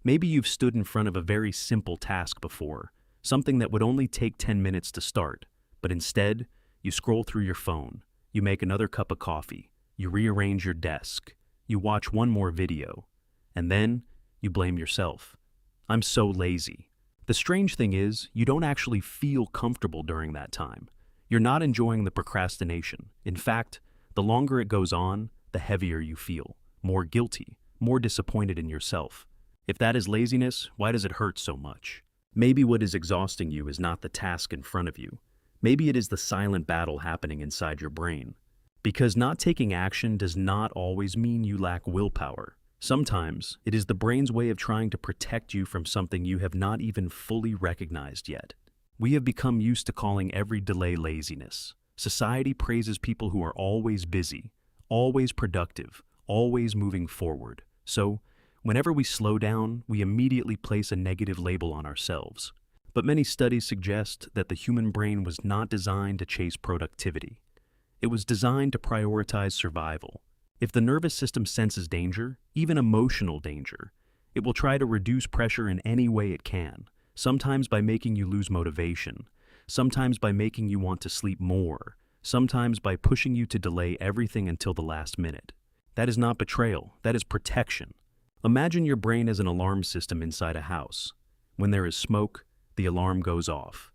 Maybe you've stood in front of a very simple task before, something that would only take 10 minutes to start, but instead, you scroll through your phone, you make another cup of coffee, you rearrange your desk, you watch one more video, and then you blame yourself. I'm so lazy. The strange thing is, you don't actually feel comfortable during that time. You're not enjoying the procrastination. In fact, the longer it goes on, the heavier you feel, more guilty, more disappointed in yourself. If that is laziness, why does it hurt so much? Maybe what is exhausting you is not the task in front of you. Maybe it is the silent battle happening inside your brain. Because not taking action does not always mean you lack willpower. Sometimes, it is the brain's way of trying to protect you from something you have not even fully recognized yet. We have become used to calling every delay laziness. Society praises people who are always busy, always productive, always moving forward. So, whenever we slow down, we immediately place a negative label on ourselves. But many studies suggest that the human brain was not designed to chase productivity. It was designed to prioritize survival. If the nervous system senses danger, even emotional danger, it will try to reduce pressure in any way it can, sometimes by making you lose motivation, sometimes by making you want to sleep more, sometimes by pushing you to delay everything until the last minute. That is not betrayal, that is protection. Imagine your brain as an alarm system inside a house. When there is smoke, the alarm goes off.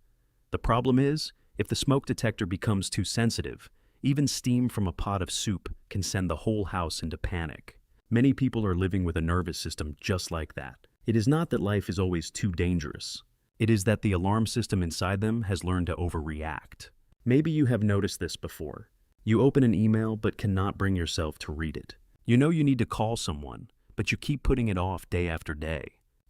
The problem is, if the smoke detector becomes too sensitive, even steam from a pot of soup can send the whole house into panic. Many people are living with a nervous system just like that. It is not that life is always too dangerous. It is that the alarm system inside them has learned to overreact. Maybe you have noticed this before. You open an email but cannot bring yourself to read it. You know you need to call someone, but you keep putting it off day after day.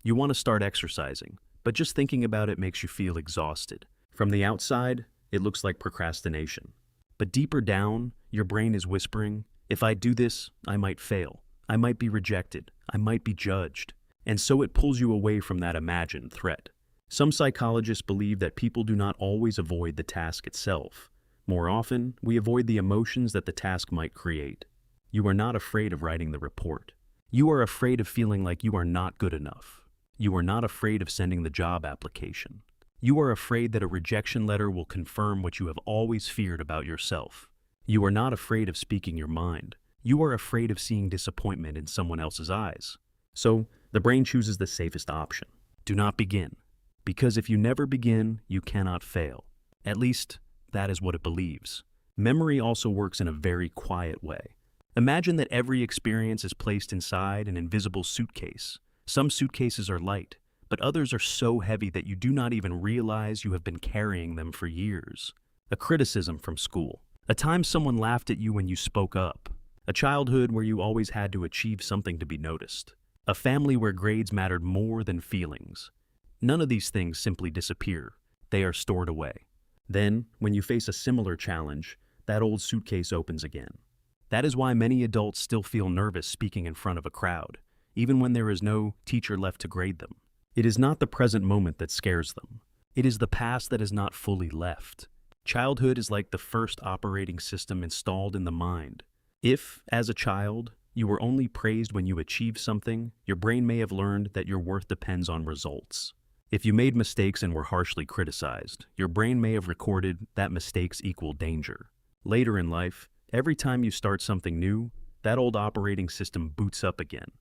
You want to start exercising, but just thinking about it makes you feel exhausted. From the outside, it looks like procrastination. But deeper down, your brain is whispering, if I do this, I might fail. I might be rejected. I might be judged. And so it pulls you away from that imagined threat. Some psychologists believe that people do not always avoid the task itself. More often, we avoid the emotions that the task might create. You are not afraid of writing the report. You are afraid of feeling like you are not good enough. You are not afraid of sending the job application. You are afraid that a rejection letter will confirm what you have always feared about yourself. You are not afraid of speaking your mind. You are afraid of seeing disappointment in someone else's eyes. So, the brain chooses the safest option. Do not begin. Because if you never begin, you cannot fail. At least, that is what it believes. Memory also works in a very quiet way. Imagine that every experience is placed inside an invisible suitcase. Some suitcases are light, but others are so heavy that you do not even realize you have been carrying them for years. A criticism from school. A time someone laughed at you when you spoke up. A childhood where you always had to achieve something to be noticed. A family where grades mattered more than feelings. None of these things simply disappear. They are stored away. Then, when you face a similar challenge, that old suitcase opens again. That is why many adults still feel nervous speaking in front of a crowd, even when there is no teacher left to grade them. It is not the present moment that scares them. It is the past that is not fully left. Childhood is like the first operating system installed in the mind. If, as a child, you were only praised when you achieved something, your brain may have learned that your worth depends on results. If you made mistakes and were harshly criticized, your brain may have recorded that mistakes equal danger. Later in life, every time you start something new, that old operating system boots up again.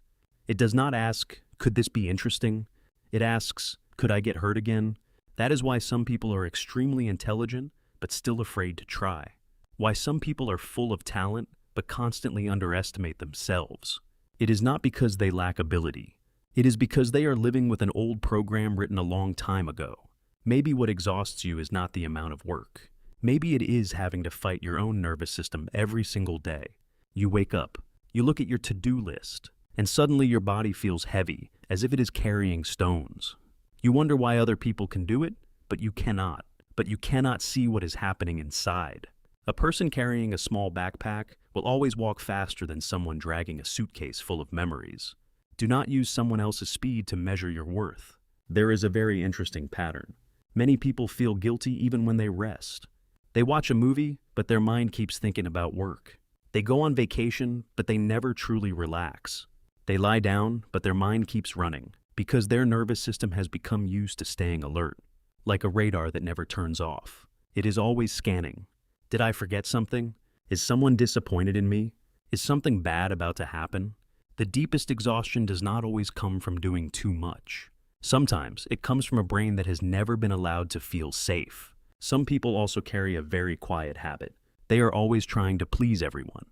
It does not ask, could this be interesting? It asks, could I get hurt again? That is why some people are extremely intelligent, but still afraid to try. Why some people are full of talent, but constantly underestimate themselves. It is not because they lack ability. It is because they are living with an old program written a long time ago. Maybe what exhausts you is not the amount of work. Maybe it is having to fight your own nervous system every single day. You wake up, you look at your to-do list, and suddenly your body feels heavy, as if it is carrying stones. You wonder why other people can do it, but you cannot. But you cannot see what is happening inside. A person carrying a small backpack will always walk faster than someone dragging a suitcase full of memories. Do not use someone else's speed to measure your worth. There is a very interesting pattern. Many people feel guilty even when they rest. They watch a movie, but their mind keeps thinking about work. They go on vacation, but they never truly relax. They lie down, but their mind keeps running, Because their nervous system has become used to staying alert, like a radar that never turns off. It is always scanning. Did I forget something? Is someone disappointed in me? Is something bad about to happen? The deepest exhaustion does not always come from doing too much. Sometimes it comes from a brain that has never been allowed to feel safe. Some people also carry a very quiet habit. They are always trying to please everyone.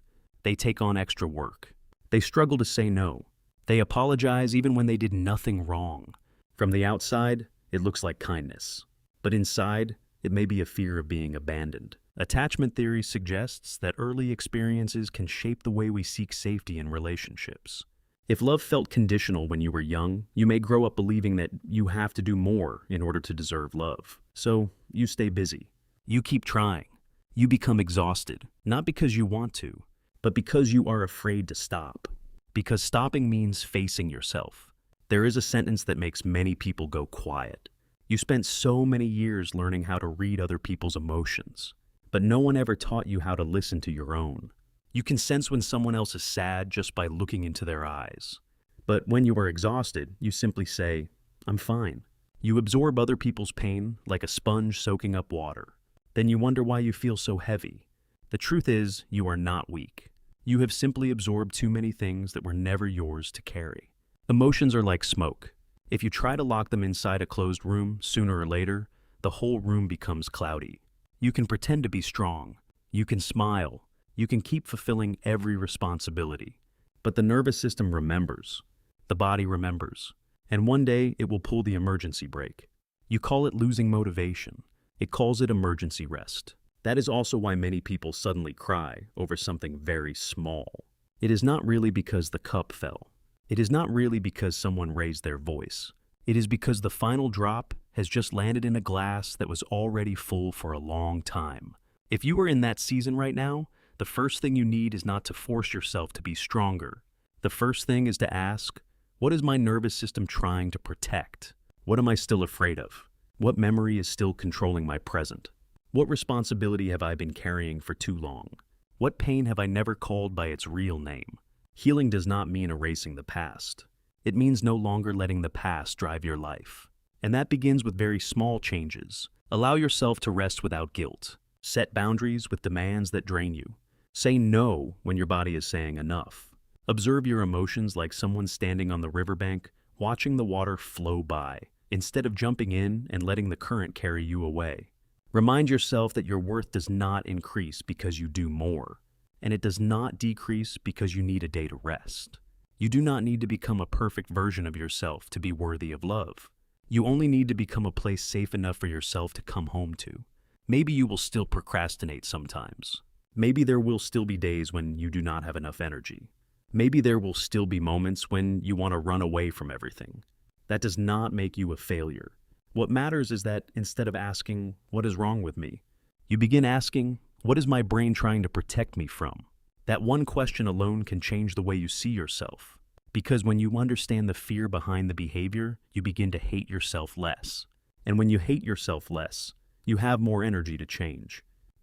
They take on extra work. They struggle to say no. They apologize even when they did nothing wrong. From the outside, it looks like kindness. But inside, it may be a fear of being abandoned. Attachment theory suggests that early experiences can shape the way we seek safety in relationships. If love felt conditional when you were young, you may grow up believing that you have to do more in order to deserve love. So, you stay busy. You keep trying. You become exhausted, not because you want to, but because you are afraid to stop. Because stopping means facing yourself. There is a sentence that makes many people go quiet. You spent so many years learning how to read other people's emotions, but no one ever taught you how to listen to your own. You can sense when someone else is sad just by looking into their eyes. But when you are exhausted, you simply say, "I'm fine." You absorb other people's pain like a sponge soaking up water. Then you wonder why you feel so heavy. The truth is, you are not weak. You have simply absorbed too many things that were never yours to carry. Emotions are like smoke. If you try to lock them inside a closed room, sooner or later, the whole room becomes cloudy. You can pretend to be strong. You can smile. You can keep fulfilling every responsibility. But the nervous system remembers. The body remembers. And one day, it will pull the emergency brake. You call it losing motivation. It calls it emergency rest. That is also why many people suddenly cry over something very small. It is not really because the cup fell. It is not really because someone raised their voice. It is because the final drop has just landed in a glass that was already full for a long time. If you are in that season right now, the first thing you need is not to force yourself to be stronger. The first thing is to ask, what is my nervous system trying to protect? What am I still afraid of? What memory is still controlling my present? What responsibility have I been carrying for too long? What pain have I never called by its real name? Healing does not mean erasing the past. It means no longer letting the past drive your life. And that begins with very small changes. Allow yourself to rest without guilt. Set boundaries with demands that drain you. Say no when your body is saying enough. Observe your emotions like someone standing on the riverbank, watching the water flow by, instead of jumping in and letting the current carry you away. Remind yourself that your worth does not increase because you do more, and it does not decrease because you need a day to rest. You do not need to become a perfect version of yourself to be worthy of love. You only need to become a place safe enough for yourself to come home to. Maybe you will still procrastinate sometimes. Maybe there will still be days when you do not have enough energy. Maybe there will still be moments when you want to run away from everything. That does not make you a failure. What matters is that instead of asking, "What is wrong with me?" you begin asking, "What is my brain trying to protect me from?" That one question alone can change the way you see yourself. Because when you understand the fear behind the behavior, you begin to hate yourself less. And when you hate yourself less, you have more energy to change.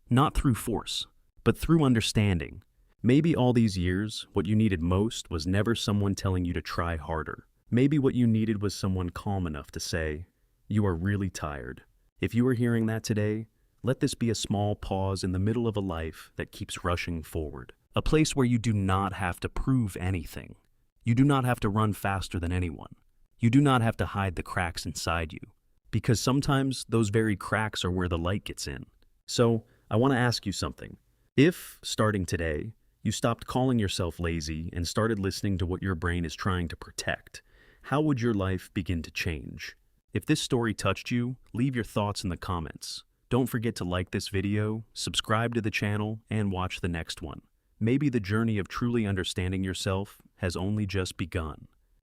Not through force, but through understanding. Maybe all these years, what you needed most was never someone telling you to try harder. Maybe what you needed was someone calm enough to say, "You are really tired." If you are hearing that today, let this be a small pause in the middle of a life that keeps rushing forward. A place where you do not have to prove anything. You do not have to run faster than anyone. You do not have to hide the cracks inside you. Because sometimes those very cracks are where the light gets in. So, I want to ask you something. If, starting today, you stopped calling yourself lazy and started listening to what your brain is trying to protect, how would your life begin to change? If this story touched you, leave your thoughts in the comments. Don't forget to like this video, subscribe to the channel, and watch the next one. Maybe the journey of truly understanding yourself has only just begun.